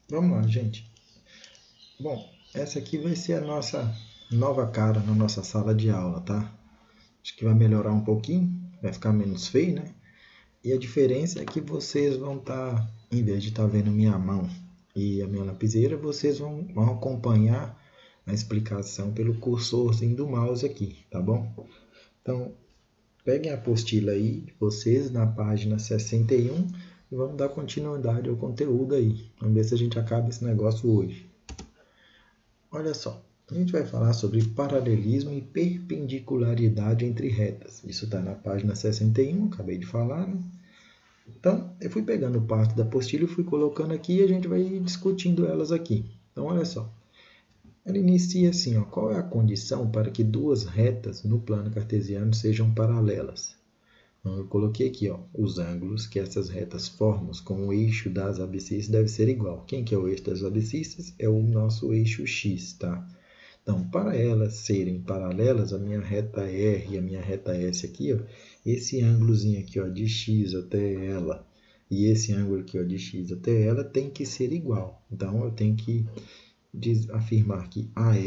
Vamos lá, gente. Bom, essa aqui vai ser a nossa nova cara na nossa sala de aula, tá? Acho que vai melhorar um pouquinho, vai ficar menos feio, né? E a diferença é que vocês vão estar, em vez de estar vendo minha mão e a minha lapiseira, vocês vão acompanhar a explicação pelo cursorzinho do mouse aqui, tá bom? Então, peguem a apostila aí de vocês na página 61 e vamos dar continuidade ao conteúdo aí. Vamos ver se a gente acaba esse negócio hoje. Olha só, a gente vai falar sobre paralelismo e perpendicularidade entre retas. Isso está na página 61, acabei de falar, né? Então, eu fui pegando parte da apostila e fui colocando aqui e a gente vai discutindo elas aqui. Então, olha só. Ela inicia assim, ó, qual é a condição para que duas retas no plano cartesiano sejam paralelas? Então, eu coloquei aqui, ó, os ângulos que essas retas formam com o eixo das abscissas deve ser igual. Quem que é o eixo das abscissas? É o nosso eixo x, tá? Então, para elas serem paralelas, a minha reta R e a minha reta S aqui, ó, esse ângulozinho aqui, ó, de x até ela e esse ângulo aqui, ó, de x até ela tem que ser igual. Então, eu tenho que afirmar que AR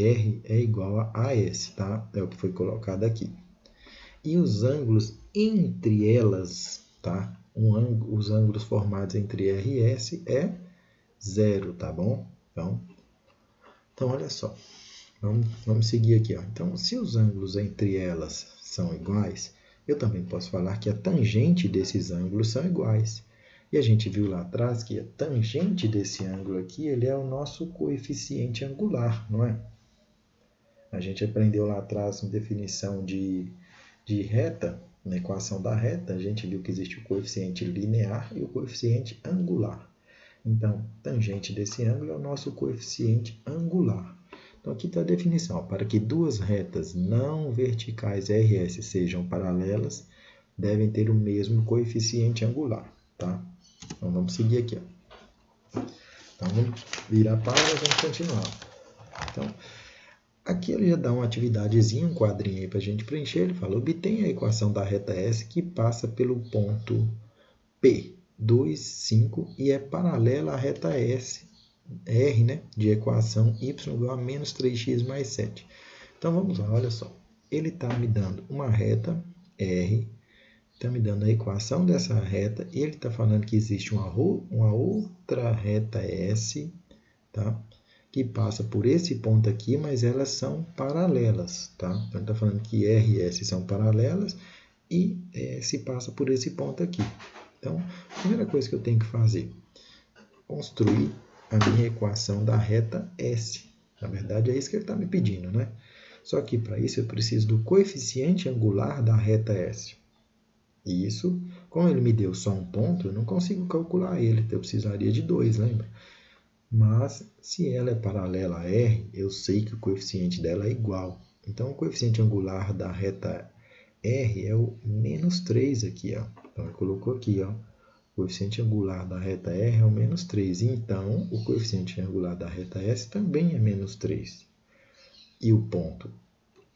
é igual a AS, tá? É o que foi colocado aqui. E os ângulos entre elas, tá? Os ângulos formados entre R e S é zero, tá bom? Então olha só. Vamos seguir aqui. Ó. Então, se os ângulos entre elas são iguais, eu também posso falar que a tangente desses ângulos são iguais. E a gente viu lá atrás que a tangente desse ângulo aqui ele é o nosso coeficiente angular, não é? A gente aprendeu lá atrás uma definição de reta, na equação da reta, a gente viu que existe o coeficiente linear e o coeficiente angular. Então, tangente desse ângulo é o nosso coeficiente angular. Então, aqui está a definição. Para que duas retas não verticais RS sejam paralelas, devem ter o mesmo coeficiente angular. Tá? Então, vamos seguir aqui. Ó. Então, vamos virar a página e vamos continuar. Então, aqui ele já dá uma atividadezinha, um quadrinho aí para a gente preencher. Ele fala, obtenha a equação da reta S que passa pelo ponto P, 2, 5 e é paralela à reta S, R, né, de equação y igual a menos 3x mais 7. Então vamos lá, olha só. Ele está me dando uma reta R, está me dando a equação dessa reta e ele está falando que existe uma outra reta S, tá? Que passa por esse ponto aqui, mas elas são paralelas, tá? Então, ele está falando que R e S são paralelas e S passa por esse ponto aqui. Então, a primeira coisa que eu tenho que fazer, construir a minha equação da reta S. Na verdade, é isso que ele está me pedindo, né? Só que, para isso, eu preciso do coeficiente angular da reta S. E isso, como ele me deu só um ponto, eu não consigo calcular ele, então eu precisaria de 2, lembra? Mas, se ela é paralela a R, eu sei que o coeficiente dela é igual. Então, o coeficiente angular da reta R é o menos 3 aqui. Ó. Então, ele colocou aqui, ó, o coeficiente angular da reta R é o menos 3. Então, o coeficiente angular da reta S também é menos 3. E o ponto?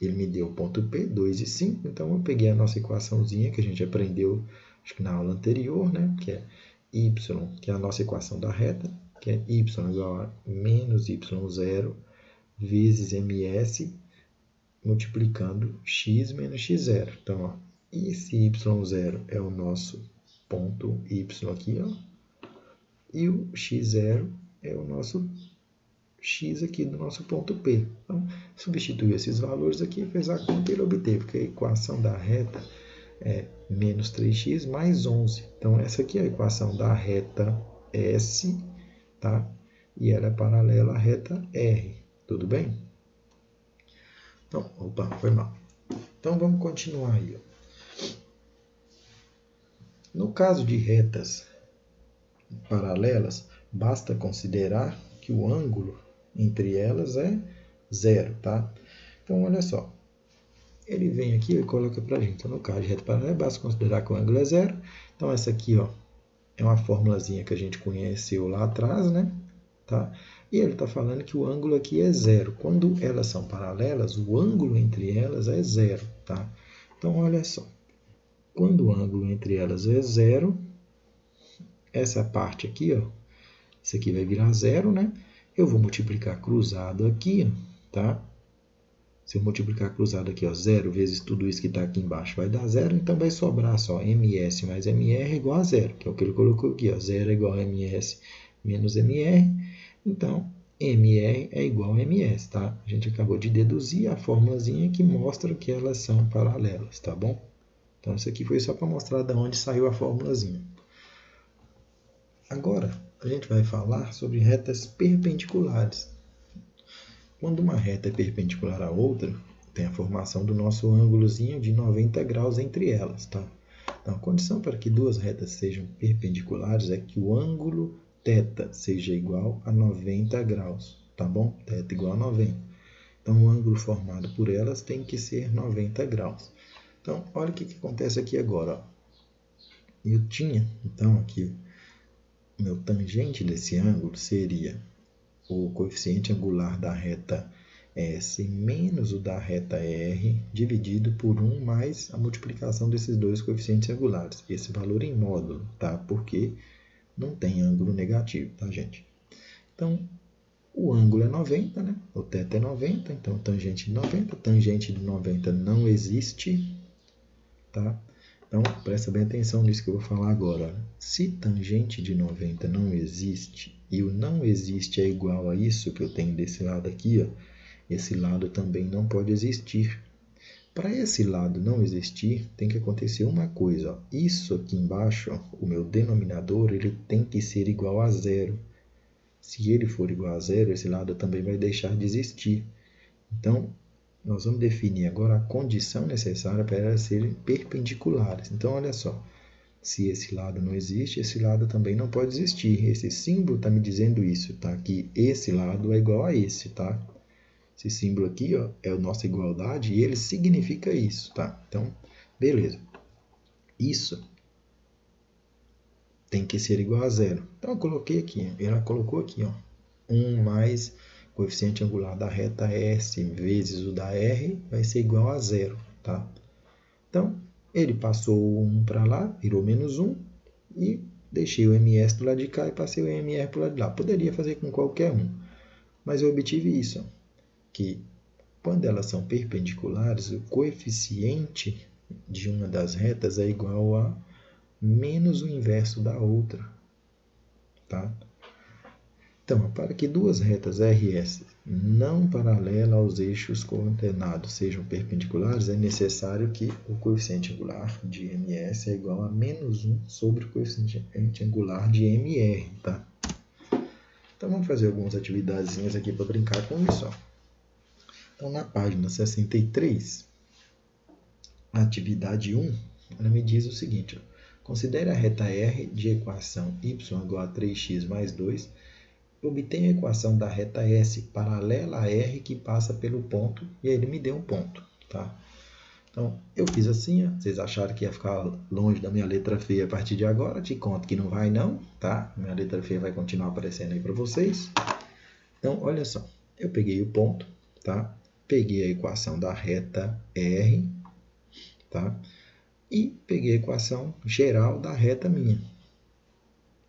Ele me deu o ponto P, 2 e 5. Então, eu peguei a nossa equaçãozinha que a gente aprendeu acho que na aula anterior, né? Que é y, que é a nossa equação da reta, que é y igual a menos y0 vezes ms multiplicando x menos x0. Então, ó, esse y0 é o nosso ponto y aqui, ó, e o x0 é o nosso x aqui do nosso ponto P. Então, substituiu esses valores aqui, fez a conta e ele obteve que a equação da reta é menos 3x mais 11. Então, essa aqui é a equação da reta S, tá? E ela é paralela à reta R. Tudo bem? Então, opa, foi mal. Então, vamos continuar aí. No caso de retas paralelas, basta considerar que o ângulo entre elas é zero, tá? Então, olha só. Ele vem aqui e coloca para a gente. Então, no caso de reta paralela, basta considerar que o ângulo é zero. Então, essa aqui, ó, é uma formulazinha que a gente conheceu lá atrás, né? Tá? E ele está falando que o ângulo aqui é zero. Quando elas são paralelas, o ângulo entre elas é zero, tá? Então, olha só. Quando o ângulo entre elas é zero, essa parte aqui, ó, Isso aqui vai virar zero, né? Eu vou multiplicar cruzado aqui, tá? Se eu multiplicar cruzado aqui, ó, 0 vezes tudo isso que está aqui embaixo vai dar zero, então vai sobrar só ms mais mr é igual a zero, que é o que ele colocou aqui, ó, 0 é igual a ms menos mr, então mr é igual a ms, tá? A gente acabou de deduzir a formulazinha que mostra que elas são paralelas, tá bom? Então isso aqui foi só para mostrar de onde saiu a formulazinha. Agora, a gente vai falar sobre retas perpendiculares. Quando uma reta é perpendicular à outra, tem a formação do nosso ângulozinho de 90 graus entre elas, tá? Então, a condição para que duas retas sejam perpendiculares é que o ângulo θ seja igual a 90 graus, tá bom? θ igual a 90. Então, o ângulo formado por elas tem que ser 90 graus. Então, olha o que acontece aqui agora, ó. Eu tinha, então, aqui, o meu tangente desse ângulo seria o coeficiente angular da reta S menos o da reta R dividido por 1 mais a multiplicação desses dois coeficientes angulares. Esse valor em módulo, tá? Porque não tem ângulo negativo, tá, gente? Então, o ângulo é 90, né? O θ é 90, então tangente de 90. Tangente de 90 não existe, tá? Então, presta bem atenção nisso que eu vou falar agora. Se tangente de 90 não existe e o não existe é igual a isso que eu tenho desse lado aqui, ó, esse lado também não pode existir. Para esse lado não existir, tem que acontecer uma coisa. Ó. Isso aqui embaixo, ó, o meu denominador, ele tem que ser igual a zero. Se ele for igual a zero, esse lado também vai deixar de existir. Então, nós vamos definir agora a condição necessária para elas serem perpendiculares. Então, olha só, se esse lado não existe, esse lado também não pode existir. Esse símbolo está me dizendo isso, tá? Que esse lado é igual a esse, tá? Esse símbolo aqui, ó, é a nossa igualdade e ele significa isso, tá? Então, beleza. Isso tem que ser igual a zero. Então, eu coloquei aqui, ela colocou aqui, ó, 1 mais coeficiente angular da reta S vezes o da R vai ser igual a zero, tá? Então, ele passou o 1 para lá, virou menos 1, e deixei o ms do lado de cá e passei o mr para o lado de lá. Poderia fazer com qualquer um, mas eu obtive isso, ó, que quando elas são perpendiculares, o coeficiente de uma das retas é igual a menos o inverso da outra, tá? Então, para que duas retas RS não paralelas aos eixos coordenados sejam perpendiculares, é necessário que o coeficiente angular de MS é igual a menos 1 sobre o coeficiente angular de MR, tá? Então, vamos fazer algumas atividadezinhas aqui para brincar com isso, ó. Então, na página 63, a atividade 1, ela me diz o seguinte, ó. Considere a reta R de equação y igual a 3x mais 2. Obtenha a equação da reta S paralela a R que passa pelo ponto, e aí ele me deu um ponto, tá? Então, eu fiz assim, ó. Vocês acharam que ia ficar longe da minha letra feia a partir de agora? Te conto que não vai não, tá? Minha letra feia vai continuar aparecendo aí para vocês. Então, olha só. Eu peguei o ponto, tá? Peguei a equação da reta R, tá? E peguei a equação geral da reta minha.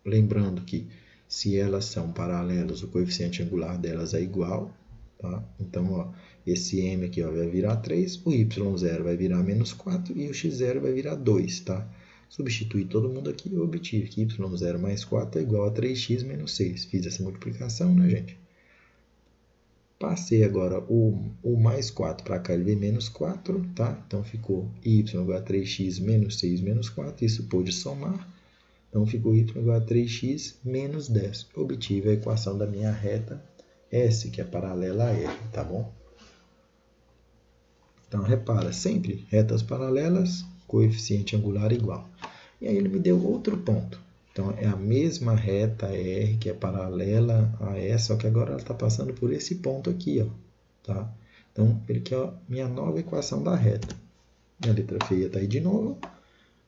Lembrando que se elas são paralelas, o coeficiente angular delas é igual, tá? Então, ó, esse m aqui, ó, vai virar 3, o y0 vai virar menos 4 e o x0 vai virar 2, tá? Substituí todo mundo aqui e eu obtive que y0 mais 4 é igual a 3x menos 6. Fiz essa multiplicação, né, gente? Passei agora o mais 4 para cá, ele veio menos 4, tá? Então, ficou y igual a 3x menos 6 menos 4, isso pôde somar. Então, ficou y igual a 3x menos 10. Obtive a equação da minha reta S, que é paralela a R, tá bom? Então, repara, sempre retas paralelas, coeficiente angular igual. E aí ele me deu outro ponto. Então, é a mesma reta R, que é paralela a S, só que agora ela está passando por esse ponto aqui, ó, tá? Então, ele quer a minha nova equação da reta. Minha letra feia está aí de novo.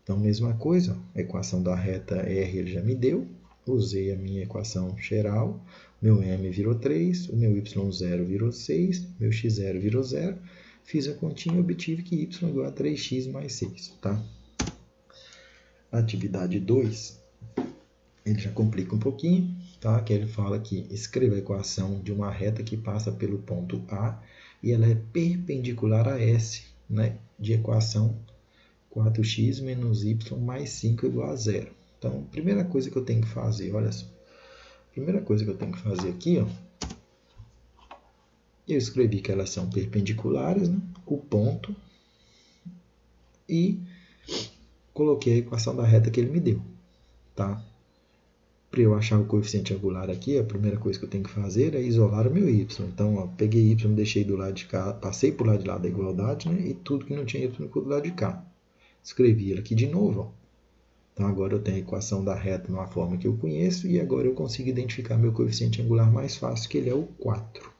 Então, mesma coisa, a equação da reta R ele já me deu. Usei a minha equação geral. Meu M virou 3, o meu Y0 virou 6, meu X0 virou 0. Fiz a continha e obtive que Y igual a 3x mais 6, tá? A atividade 2, ele já complica um pouquinho. tá? Que ele fala que escreva a equação de uma reta que passa pelo ponto A e ela é perpendicular a S, né? De equação 4x menos y mais 5 igual a zero. Então, primeira coisa que eu tenho que fazer, olha só. Primeira coisa que eu tenho que fazer aqui, ó, eu escrevi que elas são perpendiculares, né? O ponto, e coloquei a equação da reta que ele me deu, tá? Para eu achar o coeficiente angular aqui, a primeira coisa que eu tenho que fazer é isolar o meu y. Então, ó, peguei y, deixei do lado de cá, passei para o lado de lá da igualdade, né? E tudo que não tinha y ficou do lado de cá. Escrevi ele aqui de novo, ó. Então, agora eu tenho a equação da reta numa forma que eu conheço e agora eu consigo identificar meu coeficiente angular mais fácil, que ele é o 4.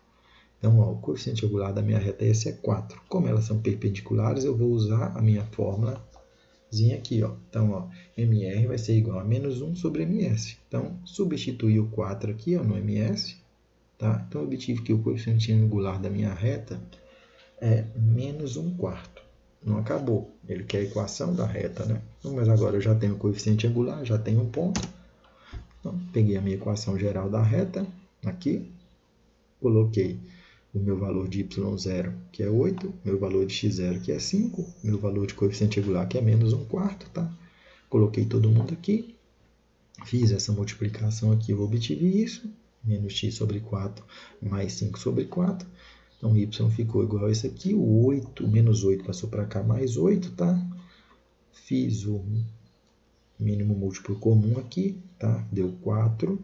Então, ó, o coeficiente angular da minha reta S é 4. Como elas são perpendiculares, eu vou usar a minha fórmulazinha aqui, ó. Então, ó, MR vai ser igual a menos 1 sobre MS. Então, substituir o 4 aqui, ó, no MS, tá? Então, eu obtive que o coeficiente angular da minha reta é menos 1/4. Não acabou. Ele quer a equação da reta, né? Mas agora eu já tenho o coeficiente angular, já tenho um ponto. Então, peguei a minha equação geral da reta aqui, coloquei o meu valor de y0, que é 8, meu valor de x0, que é 5, meu valor de coeficiente angular, que é menos 1/4, tá? Coloquei todo mundo aqui, fiz essa multiplicação aqui, eu obtive isso, menos x sobre 4 mais 5 sobre 4. Então, y ficou igual a isso aqui, o 8, menos 8 passou para cá, mais 8, tá? Fiz o mínimo múltiplo comum aqui, tá? Deu 4.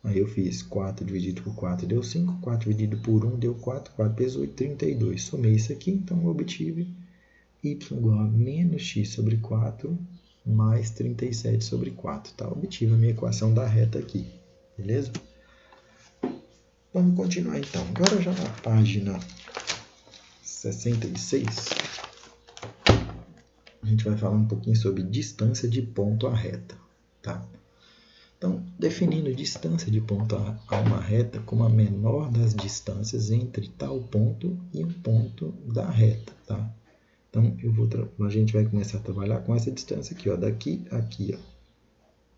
Aí eu fiz 4 dividido por 4 deu 5, 4 dividido por 1 deu 4, 4 vezes 8, 32. Somei isso aqui, então eu obtive y igual a menos x sobre 4 mais 37 sobre 4. Tá? Obtive a minha equação da reta aqui, beleza? Vamos continuar então. Agora já na página 66, a gente vai falar um pouquinho sobre distância de ponto à reta, tá? Então, definindo distância de ponto a uma reta como a menor das distâncias entre tal ponto e um ponto da reta, tá? Então, a gente vai começar a trabalhar com essa distância aqui, ó, daqui a aqui, ó.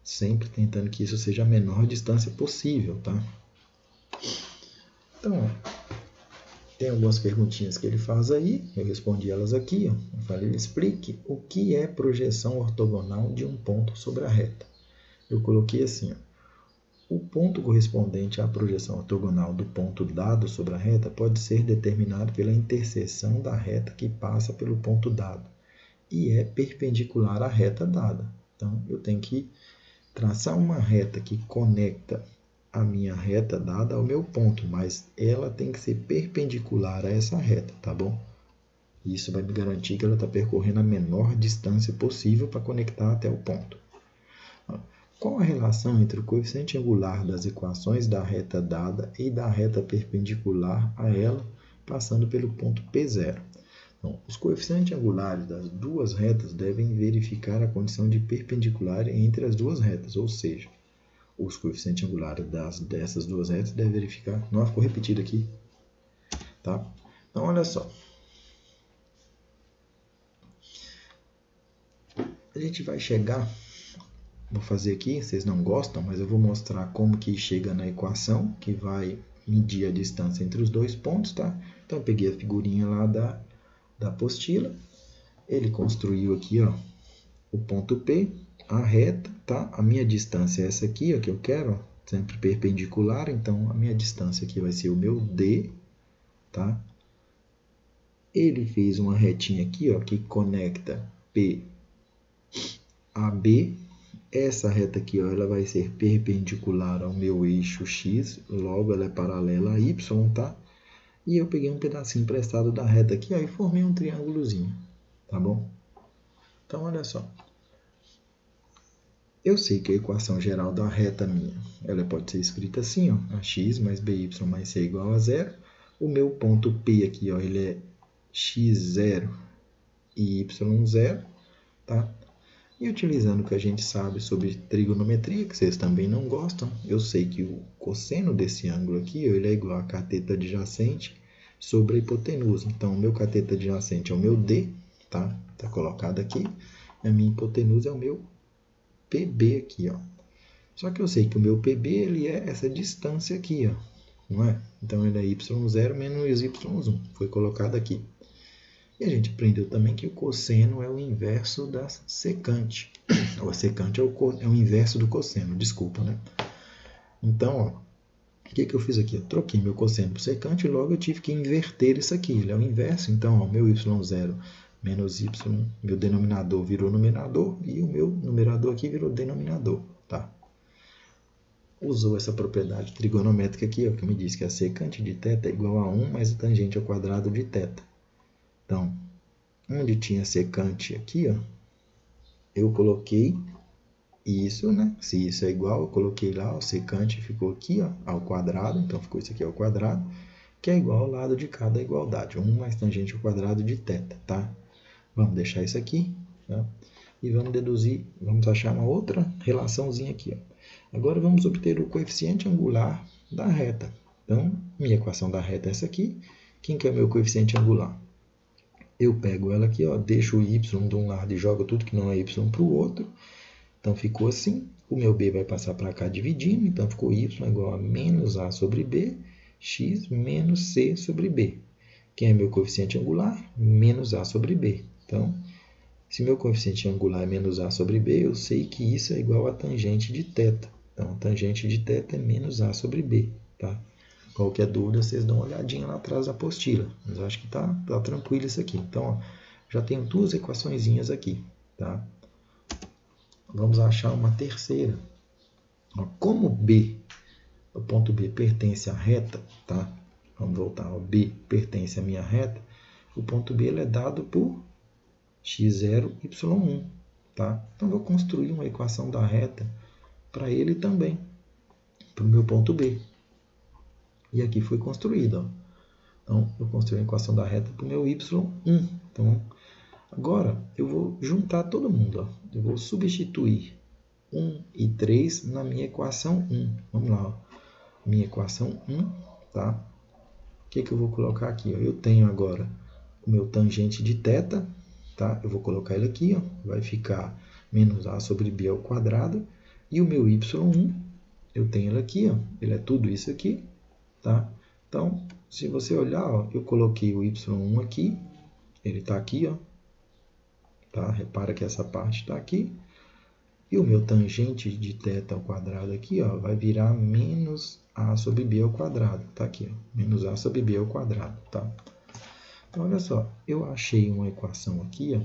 Sempre tentando que isso seja a menor distância possível, tá? Então, ó, tem algumas perguntinhas que ele faz aí, eu respondi elas aqui, ó. Eu falei, explique o que é projeção ortogonal de um ponto sobre a reta. Eu coloquei assim, ó, o ponto correspondente à projeção ortogonal do ponto dado sobre a reta pode ser determinado pela interseção da reta que passa pelo ponto dado e é perpendicular à reta dada. Então, eu tenho que traçar uma reta que conecta a minha reta dada ao meu ponto, mas ela tem que ser perpendicular a essa reta, tá bom? Isso vai me garantir que ela está percorrendo a menor distância possível para conectar até o ponto. Qual a relação entre o coeficiente angular das equações da reta dada e da reta perpendicular a ela, passando pelo ponto P0? Então, os coeficientes angulares das duas retas devem verificar a condição de perpendicular entre as duas retas, ou seja, os coeficientes angulares dessas duas retas devem verificar... Não, ficou repetido aqui. Tá? Então, olha só. A gente vai chegar... Vou fazer aqui, vocês não gostam, mas eu vou mostrar como que chega na equação, que vai medir a distância entre os dois pontos, tá? Então, eu peguei a figurinha lá da apostila. Ele construiu aqui, ó, o ponto P, a reta, tá? A minha distância é essa aqui, ó, que eu quero, ó, sempre perpendicular. Então, a minha distância aqui vai ser o meu D, tá? Ele fez uma retinha aqui, ó, que conecta P a B. Essa reta aqui, ó, ela vai ser perpendicular ao meu eixo X, logo ela é paralela a Y, tá? E eu peguei um pedacinho emprestado da reta aqui, ó, e formei um triângulozinho, tá bom? Então, olha só. Eu sei que a equação geral da reta minha, ela pode ser escrita assim, ó, ax mais by mais c igual a 0. O meu ponto P aqui, ó, ele é x0 e y0, tá? E utilizando o que a gente sabe sobre trigonometria, que vocês também não gostam, eu sei que o cosseno desse ângulo aqui, ele é igual a cateto adjacente sobre a hipotenusa. Então, o meu cateto adjacente é o meu D, tá? Tá colocado aqui. E a minha hipotenusa é o meu PB aqui, ó. Só que eu sei que o meu PB ele é essa distância aqui, ó, não é? Então ele é y0 menos y1, foi colocado aqui. E a gente aprendeu também que o cosseno é o inverso da secante. O secante é o inverso do cosseno, desculpa, né? Então, ó, o que eu fiz aqui? Eu troquei meu cosseno por secante e logo eu tive que inverter isso aqui. Ele é o inverso, então, ó, meu y0 menos y, meu denominador virou numerador e o meu numerador aqui virou denominador, tá? Usou essa propriedade trigonométrica aqui, ó, que me diz que a secante de θ é igual a 1 mais a tangente ao quadrado de θ. Então, onde tinha secante aqui, ó, eu coloquei isso, né? Se isso é igual, eu coloquei lá, o secante ficou aqui, ó, ao quadrado, então ficou isso aqui ao quadrado, que é igual ao lado de cá da igualdade, 1 mais tangente ao quadrado de θ, tá? Vamos deixar isso aqui, tá? E vamos deduzir, vamos achar uma outra relaçãozinha aqui, ó. Agora vamos obter o coeficiente angular da reta. Então, minha equação da reta é essa aqui. Quem que é o meu coeficiente angular? Eu pego ela aqui, ó, deixo o y de um lado e jogo tudo que não é y para o outro. Então, ficou assim. O meu b vai passar para cá dividindo. Então, ficou y igual a menos a sobre b, x menos c sobre b. Quem é meu coeficiente angular? Menos a sobre b. Então, se meu coeficiente angular é menos a sobre b, eu sei que isso é igual a tangente de θ. Então, a tangente de θ é menos a sobre b. Tá? Qualquer dúvida, vocês dão uma olhadinha lá atrás da apostila. Mas eu acho que tá tranquilo isso aqui. Então, ó, já tenho duas equaçõezinhas aqui. Tá? Vamos achar uma terceira. Ó, como B, o ponto B pertence à reta, tá? Vamos voltar. O B pertence à minha reta. O ponto B ele é dado por x0, y1. Tá? Então, vou construir uma equação da reta para ele também, para o meu ponto B. E aqui foi construída. Ó. Então, eu construí a equação da reta para o meu y1. Então, agora, eu vou juntar todo mundo. Ó. Eu vou substituir 1 e 3 na minha equação 1. Vamos lá. Ó. Minha equação 1. Tá? O que eu vou colocar aqui? Ó? Eu tenho agora o meu tangente de θ. Tá? Eu vou colocar ele aqui. Ó. Vai ficar menos a sobre b ao quadrado. E o meu y1, eu tenho ele aqui. Ó. Ele é tudo isso aqui. Tá? Então, se você olhar, ó, eu coloquei o y1 aqui, ele está aqui, ó, tá? Repara que essa parte está aqui, e o meu tangente de θ ao quadrado aqui, ó, vai virar menos a sobre b ao quadrado, tá aqui, ó, menos a sobre b ao quadrado, tá? Então, olha só, eu achei uma equação aqui, ó,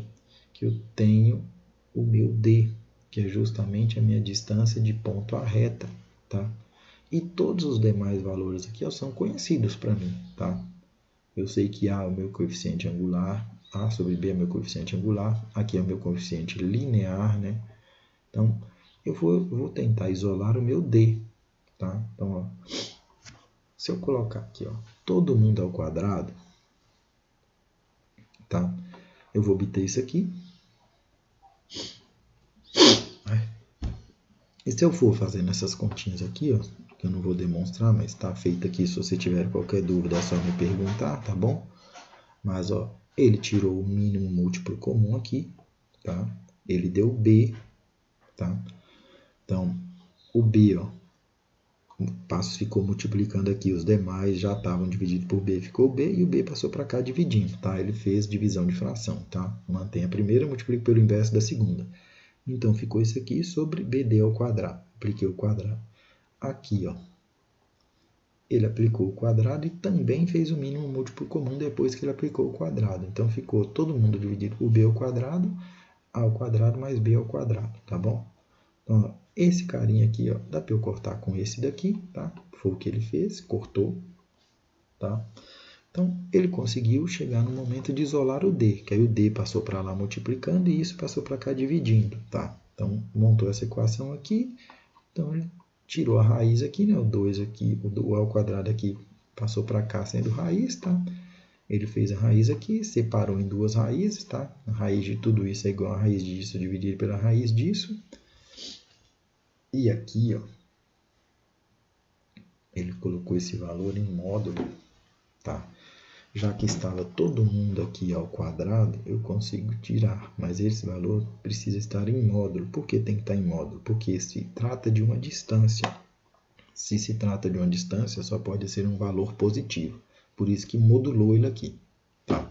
que eu tenho o meu d, que é justamente a minha distância de ponto à reta, tá? E todos os demais valores aqui ó, são conhecidos para mim, tá? Eu sei que A é o meu coeficiente angular, A sobre B é meu coeficiente angular, aqui é o meu coeficiente linear, né? Então, eu vou tentar isolar o meu D, tá? Então, ó, se eu colocar aqui, ó, todo mundo ao quadrado, tá? Eu vou obter isso aqui. E se eu for fazendo essas continhas aqui, ó, que eu não vou demonstrar, mas está feito aqui. Se você tiver qualquer dúvida, é só me perguntar, tá bom? Mas, ó, ele tirou o mínimo múltiplo comum aqui, tá? Ele deu B, tá? Então, o B, ó, o passo ficou multiplicando aqui, os demais já estavam divididos por B, ficou B, e o B passou para cá dividindo, tá? Ele fez divisão de fração, tá? Mantém a primeira, multiplica pelo inverso da segunda. Então, ficou isso aqui sobre BD ao quadrado. Apliquei o quadrado. Aqui, ó, ele aplicou o quadrado e também fez o mínimo múltiplo comum depois que ele aplicou o quadrado. Então, ficou todo mundo dividido por b ao quadrado, a ao quadrado mais b ao quadrado, tá bom? Então, ó, esse carinha aqui, ó, dá para eu cortar com esse daqui, tá? Foi o que ele fez, cortou, tá? Então, ele conseguiu chegar no momento de isolar o d, que aí o d passou para lá multiplicando e isso passou para cá dividindo, tá? Então, montou essa equação aqui, então ele tirou a raiz aqui, né? O 2 aqui, o ao quadrado aqui passou para cá sendo raiz, tá? Ele fez a raiz aqui, separou em duas raízes, tá? A raiz de tudo isso é igual a raiz disso dividido pela raiz disso. E aqui, ó, ele colocou esse valor em módulo, tá? já que estava todo mundo aqui ao quadrado, eu consigo tirar, mas esse valor precisa estar em módulo. Por que tem que estar em módulo? Porque se trata de uma distância. Se se trata de uma distância, só pode ser um valor positivo. Por isso que modulou ele aqui. Tá?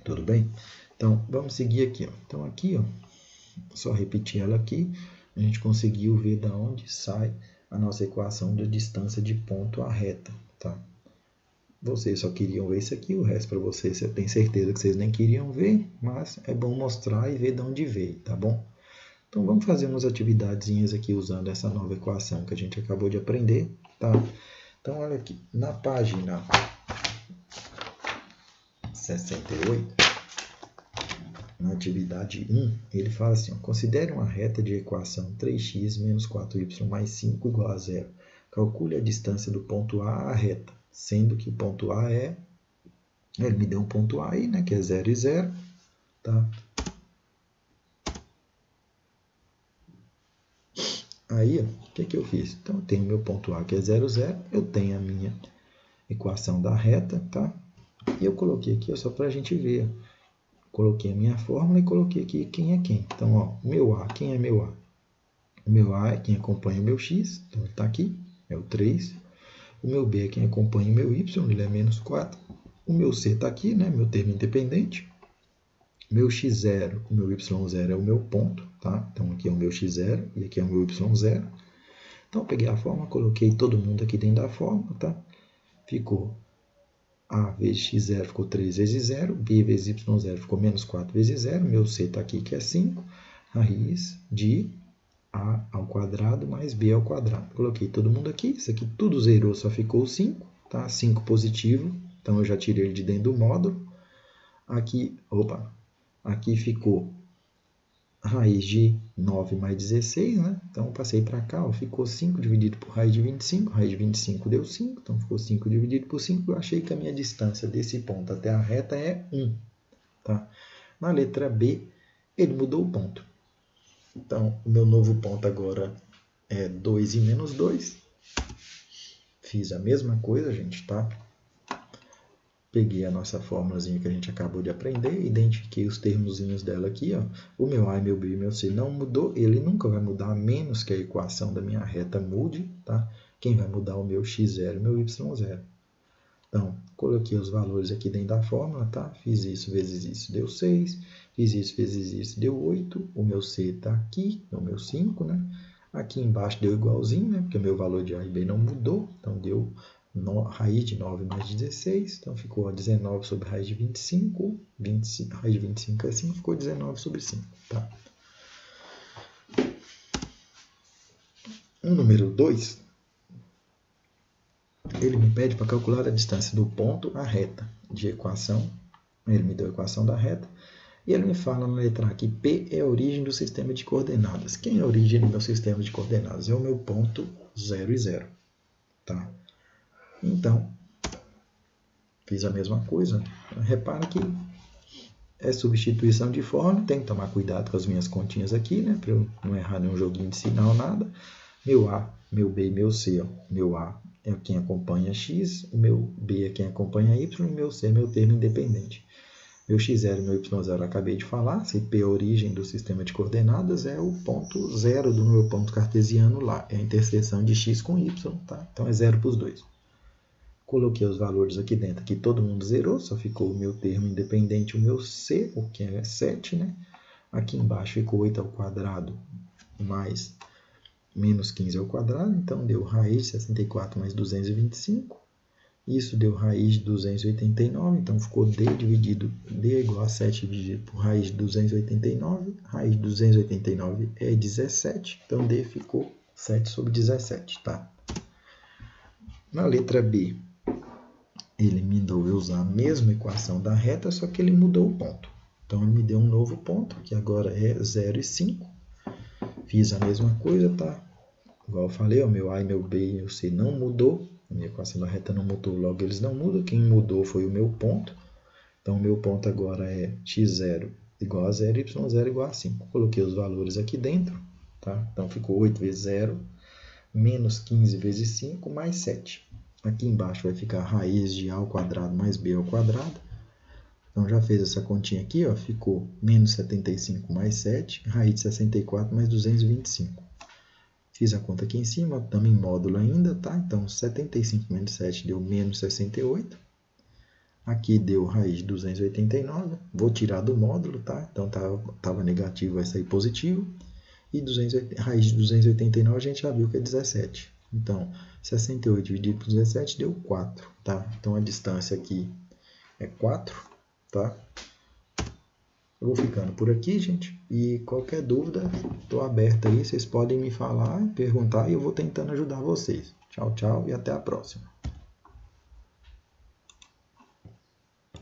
Tudo bem? Então, vamos seguir aqui. Ó. Então, aqui, ó, só repetir ela aqui, a gente conseguiu ver de onde sai a nossa equação da distância de ponto à reta. Tá? Vocês só queriam ver isso aqui, o resto para vocês eu tenho certeza que vocês nem queriam ver, mas é bom mostrar e ver de onde veio, tá bom? Então vamos fazer umas atividadezinhas aqui usando essa nova equação que a gente acabou de aprender, tá? Então olha aqui, na página 68, na atividade 1, ele fala assim, ó, considere uma reta de equação 3x menos 4y mais 5 igual a zero. Calcule a distância do ponto A à reta, sendo que o ponto A é... Ele me deu um ponto A aí, né, que é 0 e 0, tá? Aí, o que eu fiz? Então, eu tenho meu ponto A, que é 0, 0. Eu tenho a minha equação da reta, tá? E eu coloquei aqui, ó, só para a gente ver. Coloquei a minha fórmula e coloquei aqui quem é quem. Então, ó, meu A, quem é meu A? O meu A é quem acompanha o meu X, então ele está aqui, é o 3. O meu B é quem acompanha o meu Y, ele é menos 4. O meu C está aqui, né, meu termo independente. Meu x0, o meu y0 é o meu ponto, tá? Então, aqui é o meu x0 e aqui é o meu y0. Então, eu peguei a fórmula, coloquei todo mundo aqui dentro da fórmula, tá? Ficou A vezes x0 ficou 3 vezes 0, B vezes y0 ficou menos 4 vezes 0, meu C está aqui que é 5, raiz de A ao quadrado mais B ao quadrado. Coloquei todo mundo aqui, isso aqui tudo zerou, só ficou 5, tá? 5 positivo, então eu já tirei ele de dentro do módulo. Aqui, aqui ficou raiz de 9 mais 16, né? Então, passei para cá, ó, ficou 5 dividido por raiz de 25. Raiz de 25 deu 5, então ficou 5 dividido por 5. Eu achei que a minha distância desse ponto até a reta é 1. Tá? Na letra B, ele mudou o ponto. Então, o meu novo ponto agora é 2 e menos 2. Fiz a mesma coisa, gente, tá? Peguei a nossa fórmulazinha que a gente acabou de aprender, identifiquei os termozinhos dela aqui, ó. O meu A, meu B e meu C não mudou, ele nunca vai mudar, a menos que a equação da minha reta mude, tá? Quem vai mudar é o meu x0 e o meu y0. Então, coloquei os valores aqui dentro da fórmula, tá? Fiz isso vezes isso, deu 6. Fiz isso vezes isso, deu 8. O meu C está aqui, é o meu 5, né? Aqui embaixo deu igualzinho, né? Porque o meu valor de A e B não mudou, então deu raiz de 9 mais 16, então ficou 19 sobre raiz de 25, raiz de 25 é 5, ficou 19 sobre 5. Tá? O número 2, ele me pede para calcular a distância do ponto à reta de equação. Ele me deu a equação da reta. E ele me fala na letra A que P é a origem do sistema de coordenadas. Quem é a origem do meu sistema de coordenadas? É o meu ponto 0 e 0. Tá? Então, fiz a mesma coisa. Repara que é substituição de fórmula. Tem que tomar cuidado com as minhas continhas aqui, né? Para eu não errar nenhum joguinho de sinal, nada. Meu A, meu B e meu C. Ó. Meu A é quem acompanha X, o meu B é quem acompanha Y, e o meu C é meu termo independente. Meu x0 e meu y0 eu acabei de falar. Se P é a origem do sistema de coordenadas, é o ponto 0 do meu ponto cartesiano lá. É a interseção de x com y, tá? Então é 0 para os dois. Coloquei os valores aqui dentro. Aqui todo mundo zerou, só ficou o meu termo independente, o meu C, o que é 7, né? Aqui embaixo ficou 8 ao quadrado mais menos 15 ao quadrado. Então deu raiz de 64 mais 225. Isso deu raiz de 289, então ficou D dividido, D é igual a 7 dividido por raiz de 289. Raiz de 289 é 17, então D ficou 7 sobre 17, tá? Na letra B, ele me deu eu usar a mesma equação da reta, só que ele mudou o ponto. Então, ele me deu um novo ponto, que agora é 0 e 5. Fiz a mesma coisa, tá? Igual eu falei, o meu A e meu B e meu C não mudou. A minha equação da reta não mudou, logo eles não mudam. Quem mudou foi o meu ponto. Então, o meu ponto agora é x0 igual a 0, y0 igual a 5. Coloquei os valores aqui dentro. Tá? Então, ficou 8 vezes 0, menos 15 vezes 5, mais 7. Aqui embaixo vai ficar raiz de A ao quadrado mais B ao quadrado. Então, já fez essa continha aqui, ó, ficou menos 75 mais 7, raiz de 64 mais 225. Fiz a conta aqui em cima, estamos em módulo ainda, tá? Então, 75 menos 7 deu menos 68. Aqui deu raiz de 289, vou tirar do módulo, tá? Então, estava negativo, vai sair positivo. E raiz de 289 a gente já viu que é 17. Então, 68 dividido por 17 deu 4, tá? Então, a distância aqui é 4, tá? Eu vou ficando por aqui, gente. E qualquer dúvida, estou aberto aí. Vocês podem me falar, perguntar e eu vou tentando ajudar vocês. Tchau, tchau e até a próxima.